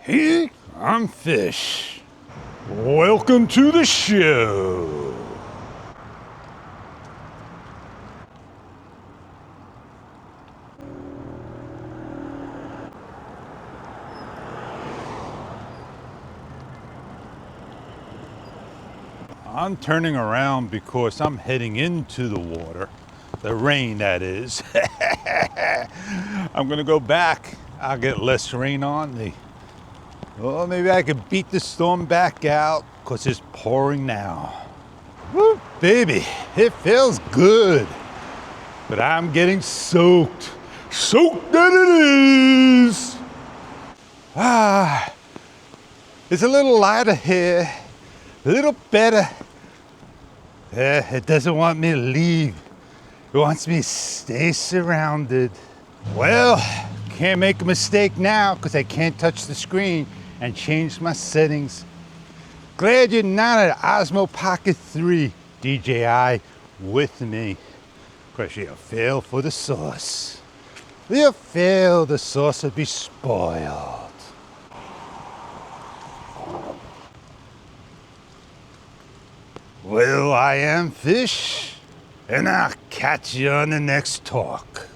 Hey, I'm Fish. Welcome to the show. I'm turning around because I'm heading into the water. The rain, that is. I'm gonna go back. I'll get less rain on me. Well, maybe I could beat the storm back out because it's pouring now. Woo, baby, it feels good. But I'm getting soaked. Soaked that it is. It's a little lighter here. A little better. It doesn't want me to leave. It wants me to stay surrounded. Well, can't make a mistake now because I can't touch the screen and change my settings. Glad you're not at Osmo Pocket 3 DJI with me. Because you'll fail for the sauce. You'll fail, the sauce will be spoiled. Well, I am Fish, and I'll catch you on the next talk.